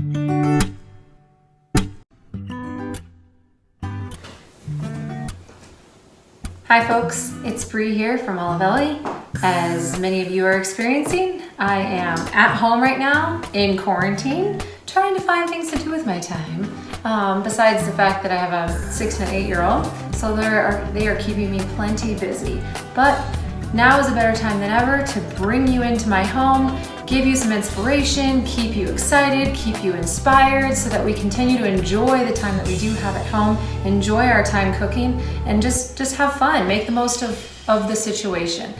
Hi folks, it's Brie here from Olivelle. As many of you are experiencing, I am at home right now in quarantine, trying to find things to do with my time. Besides the fact that I have a 6 and an 8-year-old, so they are keeping me plenty busy. But now is a better time than ever to bring you into my home, give you some inspiration, keep you excited, keep you inspired so that we continue to enjoy the time that we do have at home, enjoy our time cooking, and just have fun, make the most of the situation.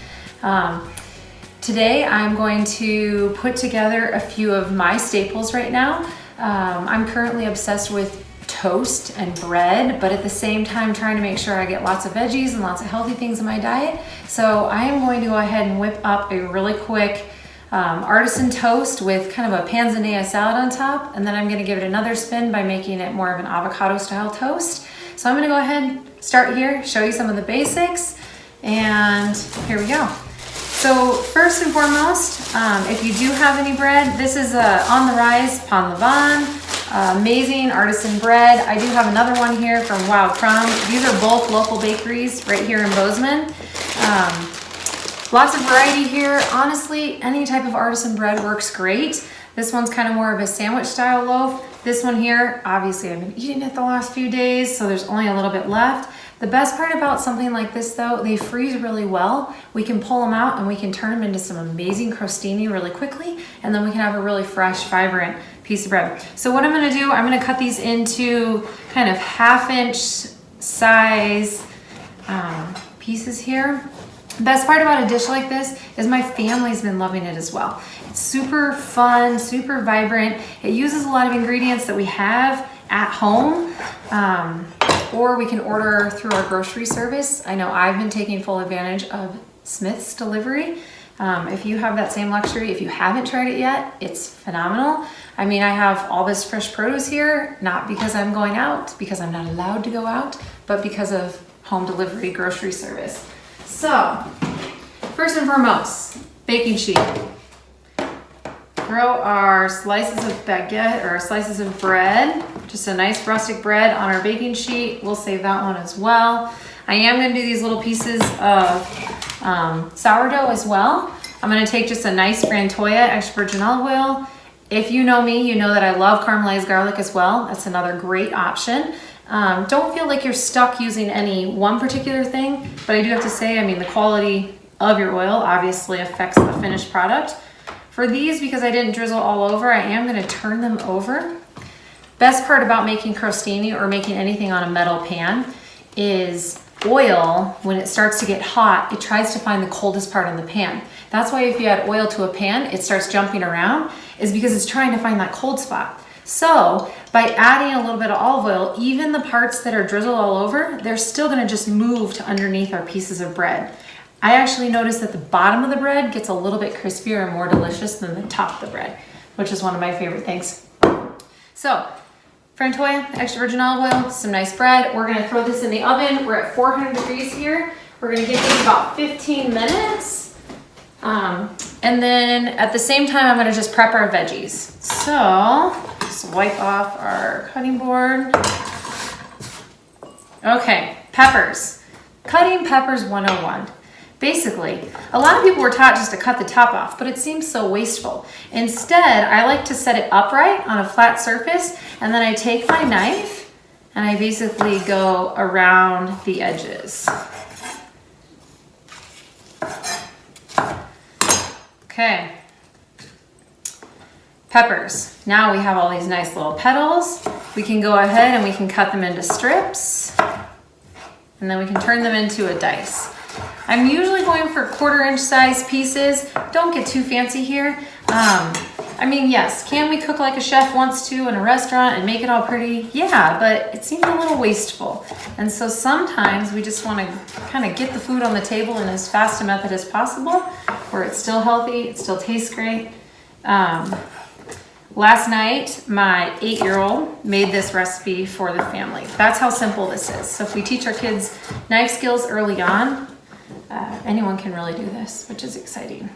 Today I'm going to put together a few of my staples right now. I'm currently obsessed with toast and bread, but at the same time trying to make sure I get lots of veggies and lots of healthy things in my diet. So I am going to go ahead and whip up a really quick artisan toast with kind of a panzanella salad on top, and then I'm going to give it another spin by making it more of an avocado style toast. So I'm going to go ahead, start here, show you some of the basics, and here we go. So first and foremost, if you do have any bread, this is On the Rise Panzanella. Amazing artisan bread. I do have another one here from Wild Crumb. These are both local bakeries right here in Bozeman. Lots of variety here. Honestly, any type of artisan bread works great. This one's kind of more of a sandwich style loaf. This one here, obviously I've been eating it the last few days, so there's only a little bit left. The best part about something like this though, they freeze really well. We can pull them out and we can turn them into some amazing crostini really quickly, and then we can have a really fresh, vibrant piece of bread. So what I'm gonna do, I'm gonna cut these into kind of 1/2 inch size pieces here. The best part about a dish like this is my family's been loving it as well. It's super fun, super vibrant. It uses a lot of ingredients that we have at home, or we can order through our grocery service. I know I've been taking full advantage of Smith's delivery. If you have that same luxury, if you haven't tried it yet, it's phenomenal. I mean, I have all this fresh produce here, not because I'm going out, because I'm not allowed to go out, but because of home delivery grocery service. So, first and foremost, baking sheet. Throw our slices of baguette or slices of bread, just a nice rustic bread on our baking sheet. We'll save that one as well. I am going to do these little pieces of sourdough as well. I'm going to take just a nice Frantoia extra virgin olive oil. If you know me, you know that I love caramelized garlic as well. That's another great option. Don't feel like you're stuck using any one particular thing, but I do have to say, I mean, the quality of your oil obviously affects the finished product. For these, because I didn't drizzle all over, I am going to turn them over. Best part about making crostini or making anything on a metal pan is oil, when it starts to get hot, it tries to find the coldest part in the pan. That's why if you add oil to a pan, it starts jumping around, is because it's trying to find that cold spot. So by adding a little bit of olive oil, even the parts that are drizzled all over, they're still going to just move to underneath our pieces of bread. I actually noticed that the bottom of the bread gets a little bit crispier and more delicious than the top of the bread, which is one of my favorite things. So, Frantoia, extra virgin olive oil, some nice bread. We're going to throw this in the oven. We're at 400 degrees here. We're going to give these about 15 minutes. And then at the same time, I'm going to just prep our veggies. So, just wipe off our cutting board. Okay, peppers. Cutting peppers 101. Basically, a lot of people were taught just to cut the top off, but it seems so wasteful. Instead, I like to set it upright on a flat surface, and then I take my knife and I basically go around the edges. Okay. Peppers. Now we have all these nice little petals. We can go ahead and we can cut them into strips, and then we can turn them into a dice. I'm usually going for 1/4 inch size pieces. Don't get too fancy here. I mean, yes, can we cook like a chef wants to in a restaurant and make it all pretty? Yeah, but it seems a little wasteful. And so sometimes we just want to kind of get the food on the table in as fast a method as possible, where it's still healthy, it still tastes great. Last night, my 8-year-old made this recipe for the family. That's how simple this is. So if we teach our kids knife skills early on, anyone can really do this, which is exciting.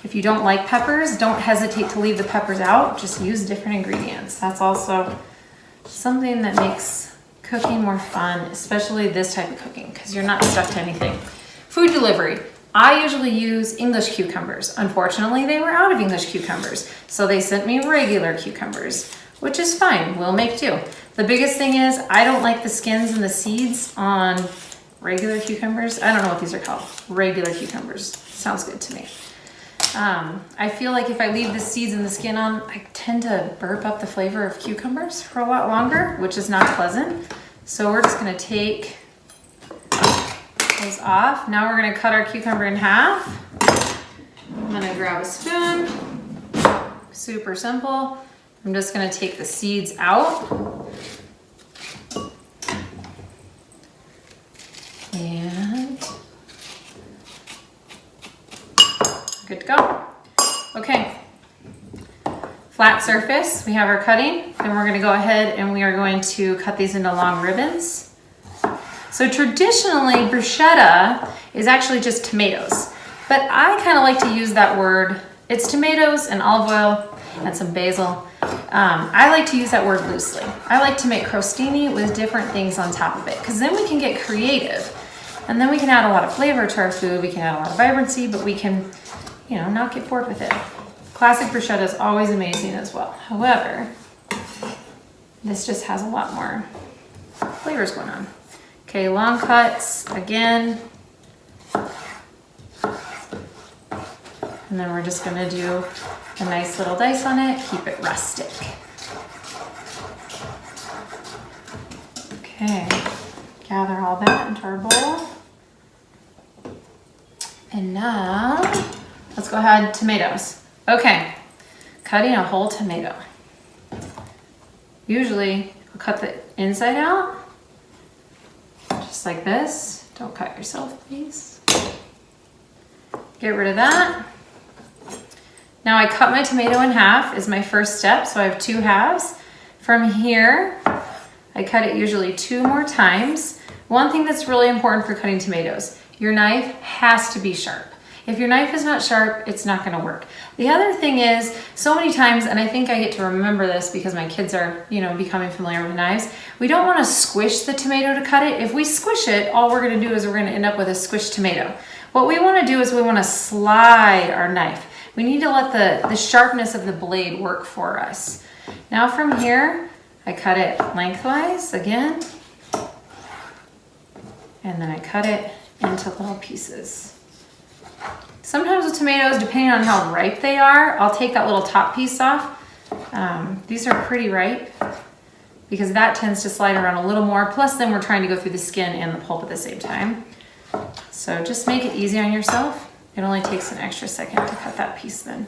If you don't like peppers, don't hesitate to leave the peppers out. Just use different ingredients. That's also something that makes cooking more fun, especially this type of cooking, because you're not stuck to anything. Food delivery. I usually use English cucumbers. Unfortunately, they were out of English cucumbers, so they sent me regular cucumbers, which is fine. We'll make do. The biggest thing is I don't like the skins and the seeds on regular cucumbers. I don't know what these are called. Regular cucumbers. Sounds good to me. I feel like if I leave the seeds and the skin on, I tend to burp up the flavor of cucumbers for a lot longer, which is not pleasant. So we're just gonna take those off. Now we're gonna cut our cucumber in half. I'm gonna grab a spoon. Super simple. I'm just gonna take the seeds out. And good to go. Okay, flat surface, we have our cutting, and we're gonna go ahead and we are going to cut these into long ribbons. So traditionally, bruschetta is actually just tomatoes, but I kind of like to use that word. It's tomatoes and olive oil and some basil. I like to use that word loosely. I like to make crostini with different things on top of it, because then we can get creative. And then we can add a lot of flavor to our food, we can add a lot of vibrancy, but we can, you know, not get bored with it. Classic bruschetta is always amazing as well. However, this just has a lot more flavors going on. Okay, long cuts, again. And then we're just gonna do a nice little dice on it, keep it rustic. Okay, gather all that into our bowl. And now, let's go ahead, tomatoes. Okay, cutting a whole tomato. Usually, I'll cut the inside out, just like this. Don't cut yourself, please. Get rid of that. Now I cut my tomato in half is my first step, so I have 2 halves. From here, I cut it usually 2 more times. One thing that's really important for cutting tomatoes, your knife has to be sharp. If your knife is not sharp, it's not gonna work. The other thing is, so many times, and I think I get to remember this because my kids are, you know, becoming familiar with knives, we don't wanna squish the tomato to cut it. If we squish it, all we're gonna do is we're gonna end up with a squished tomato. What we wanna do is we wanna slide our knife. We need to let the sharpness of the blade work for us. Now from here, I cut it lengthwise again, and then I cut it into little pieces. Sometimes with tomatoes, depending on how ripe they are, I'll take that little top piece off. These are pretty ripe because that tends to slide around a little more. Plus then we're trying to go through the skin and the pulp at the same time. So just make it easy on yourself. It only takes an extra second to cut that piece then.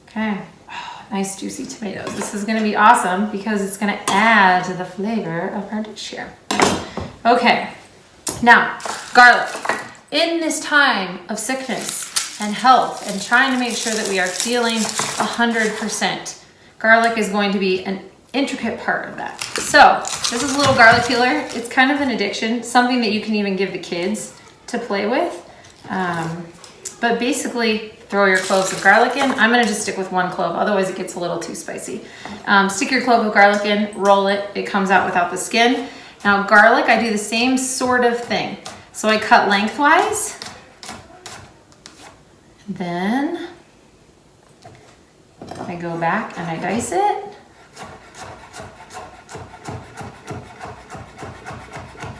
Okay, oh, nice juicy tomatoes. This is gonna be awesome because it's gonna add to the flavor of our dish here. Okay, now garlic. In this time of sickness and health and trying to make sure that we are feeling 100%, garlic is going to be an intricate part of that. So this is a little garlic peeler. It's kind of an addiction, something that you can even give the kids to play with. But basically throw your cloves of garlic in. I'm gonna just stick with 1 clove, otherwise it gets a little too spicy. Stick your clove of garlic in, roll it, it comes out without the skin. Now garlic, I do the same sort of thing. So I cut lengthwise, then I go back and I dice it.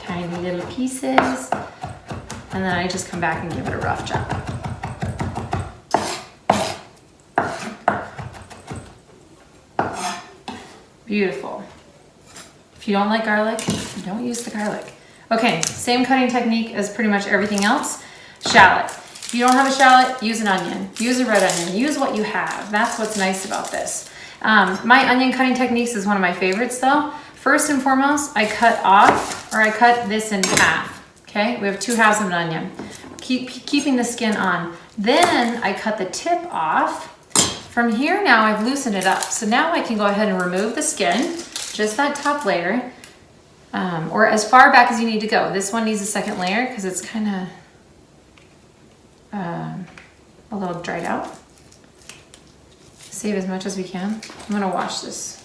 Tiny little pieces, and then I just come back and give it a rough chop. Beautiful. If you don't like garlic, don't use the garlic. Okay, same cutting technique as pretty much everything else. Shallot. If you don't have a shallot, use an onion. Use a red onion. Use what you have. That's what's nice about this. My onion cutting techniques is one of my favorites though. First and foremost, I cut this in half. Okay, we have 2 halves of an onion. Keeping the skin on. Then I cut the tip off. From here now I've loosened it up. So now I can go ahead and remove the skin, just that top layer, or as far back as you need to go. This one needs a second layer because it's kind of a little dried out. Save as much as we can. I'm gonna wash this.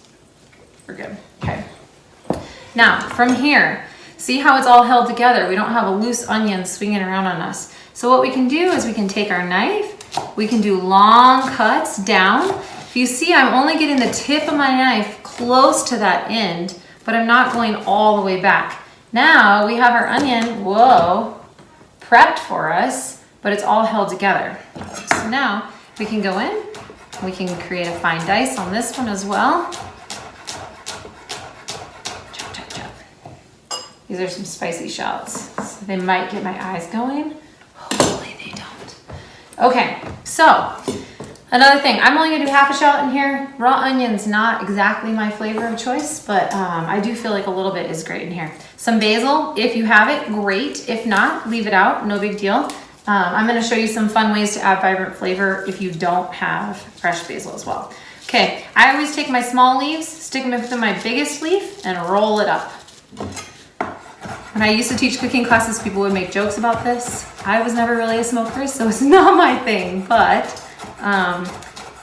We're good. Okay. Now, from here, see how it's all held together? We don't have a loose onion swinging around on us. So what we can do is we can take our knife, we can do long cuts down. If you see, I'm only getting the tip of my knife close to that end, but I'm not going all the way back. Now we have our onion, whoa, prepped for us, but it's all held together. So now we can go in, we can create a fine dice on this one as well. Chop, chop, chop. These are some spicy shallots. So they might get my eyes going. Hopefully they don't. Okay, so another thing, I'm only gonna do half a shallot in here. Raw onion's not exactly my flavor of choice, but I do feel like a little bit is great in here. Some basil, if you have it, great. If not, leave it out, no big deal. I'm gonna show you some fun ways to add vibrant flavor if you don't have fresh basil as well. Okay, I always take my small leaves, stick them into my biggest leaf, and roll it up. When I used to teach cooking classes, people would make jokes about this. I was never really a smoker, so it's not my thing, but I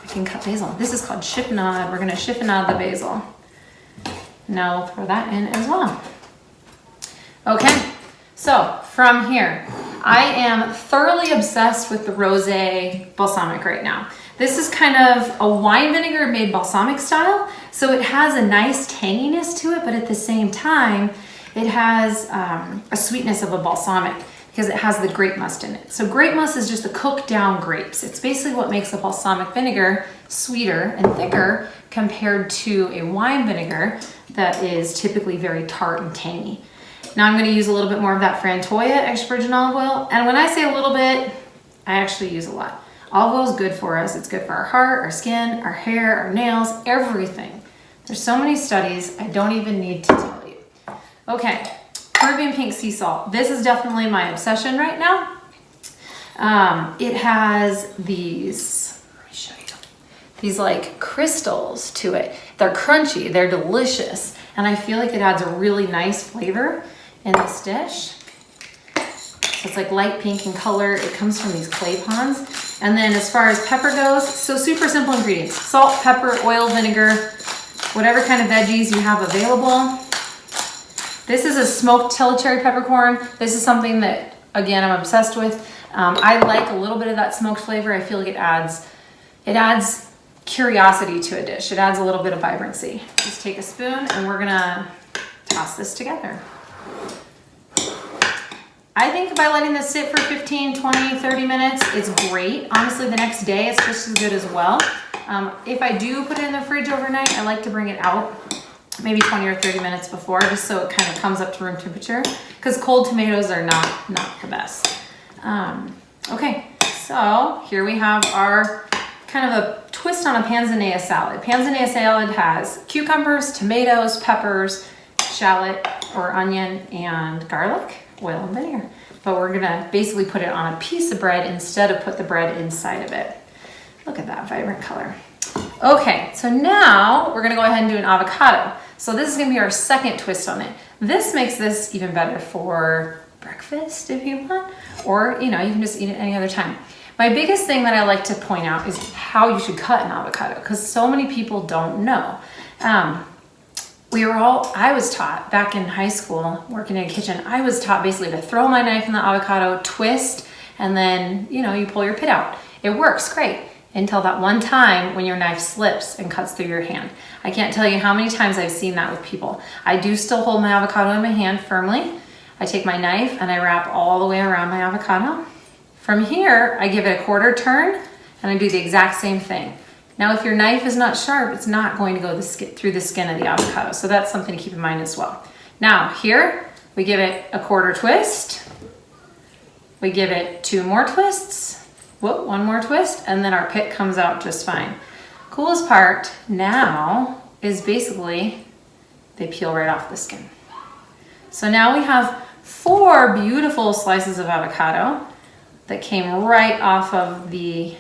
can cut basil. This is called chiffonade. We're gonna chiffonade the basil. Now we'll throw that in as well. Okay, so from here, I am thoroughly obsessed with the rosé balsamic right now. This is kind of a wine vinegar made balsamic style, so it has a nice tanginess to it, but at the same time, it has a sweetness of a balsamic because it has the grape must in it. So grape must is just the cooked down grapes. It's basically what makes a balsamic vinegar sweeter and thicker compared to a wine vinegar that is typically very tart and tangy. Now I'm gonna use a little bit more of that Frantoia extra virgin olive oil. And when I say a little bit, I actually use a lot. Olive oil is good for us. It's good for our heart, our skin, our hair, our nails, everything. There's so many studies, I don't even need to tell you. Okay, Peruvian pink sea salt. This is definitely my obsession right now. It has these, let me show you, these like crystals to it. They're crunchy, they're delicious, and I feel like it adds a really nice flavor in this dish. So it's like light pink in color. It comes from these clay ponds. And then as far as pepper goes, so super simple ingredients. Salt, pepper, oil, vinegar, whatever kind of veggies you have available. This is a smoked Tilla cherry peppercorn. This is something that, again, I'm obsessed with. I like a little bit of that smoked flavor. I feel like it adds curiosity to a dish. It adds a little bit of vibrancy. Just take a spoon and we're gonna toss this together. I think by letting this sit for 15, 20, 30 minutes, it's great. Honestly, the next day, it's just as good as well. If I do put it in the fridge overnight, I like to bring it out maybe 20 or 30 minutes before, just so it kind of comes up to room temperature, because cold tomatoes are not the best. Okay, so here we have our kind of a twist on a panzanella salad. Panzanella salad has cucumbers, tomatoes, peppers, shallot or onion, and garlic, oil and vinegar. But we're gonna basically put it on a piece of bread instead of put the bread inside of it. Look at that vibrant color. Okay, so now we're gonna go ahead and do an avocado. So this is gonna be our second twist on it. This makes this even better for breakfast if you want, or you can just eat it any other time. My biggest thing that I like to point out is how you should cut an avocado, because so many people don't know. I was taught back in high school, working in a kitchen, I was taught basically to throw my knife in the avocado, twist, and then, you pull your pit out. It works great until that one time when your knife slips and cuts through your hand. I can't tell you how many times I've seen that with people. I do still hold my avocado in my hand firmly. I take my knife and I wrap all the way around my avocado. From here, I give it a quarter turn and I do the exact same thing. Now, if your knife is not sharp, it's not going to go through the skin of the avocado. So that's something to keep in mind as well. Now here, we give it a quarter twist. We give it 2 more twists. Whoop, 1 more twist, and then our pit comes out just fine. Coolest part now is basically they peel right off the skin. So now we have 4 beautiful slices of avocado that came right off of the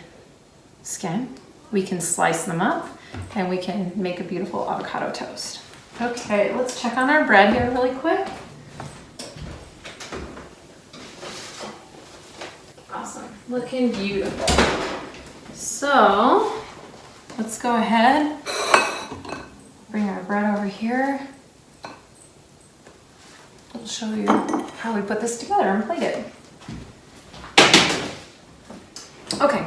skin. We can slice them up and we can make a beautiful avocado toast. Okay, let's check on our bread here really quick. Awesome. Looking beautiful. So let's go ahead, bring our bread over here. I'll show you how we put this together and plate it. Okay,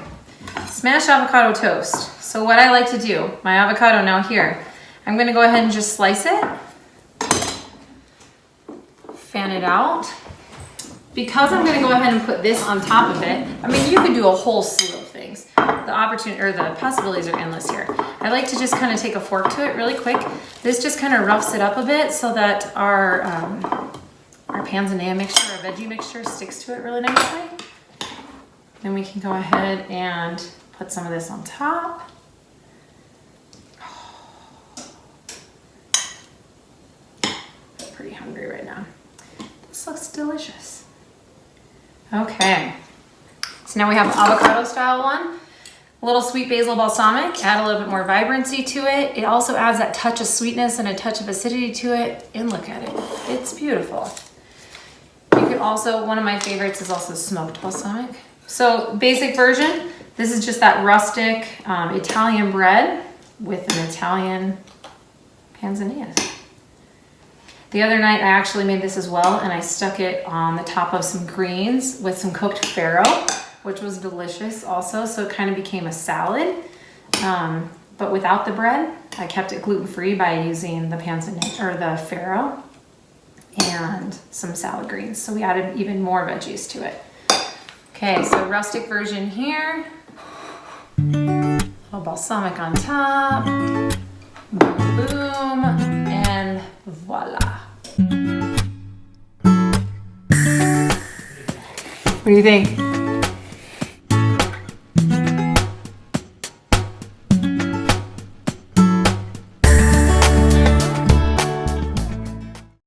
smashed avocado toast. So what I like to do, my avocado now here, I'm gonna go ahead and just slice it, fan it out. Because I'm gonna go ahead and put this on top of it, I mean, you could do a whole slew of things. The opportunity, or the possibilities are endless here. I like to just kind of take a fork to it really quick. This just kind of roughs it up a bit so that our panzanella mixture, our veggie mixture sticks to it really nicely. Then we can go ahead and put some of this on top. Pretty hungry right now. This looks delicious. Okay, so now we have avocado style one. A little sweet basil balsamic, add a little bit more vibrancy to it. It also adds that touch of sweetness and a touch of acidity to it. And look at it, it's beautiful. You could also, one of my favorites is also smoked balsamic. So basic version, this is just that rustic Italian bread with an Italian panzanella. The other night I actually made this as well, and I stuck it on the top of some greens with some cooked farro, which was delicious also. So it kind of became a salad, but without the bread. I kept it gluten-free by using the panzanella or the farro and some salad greens. So we added even more veggies to it. Okay, so rustic version here. A little balsamic on top. Boom, and voila. What do you think?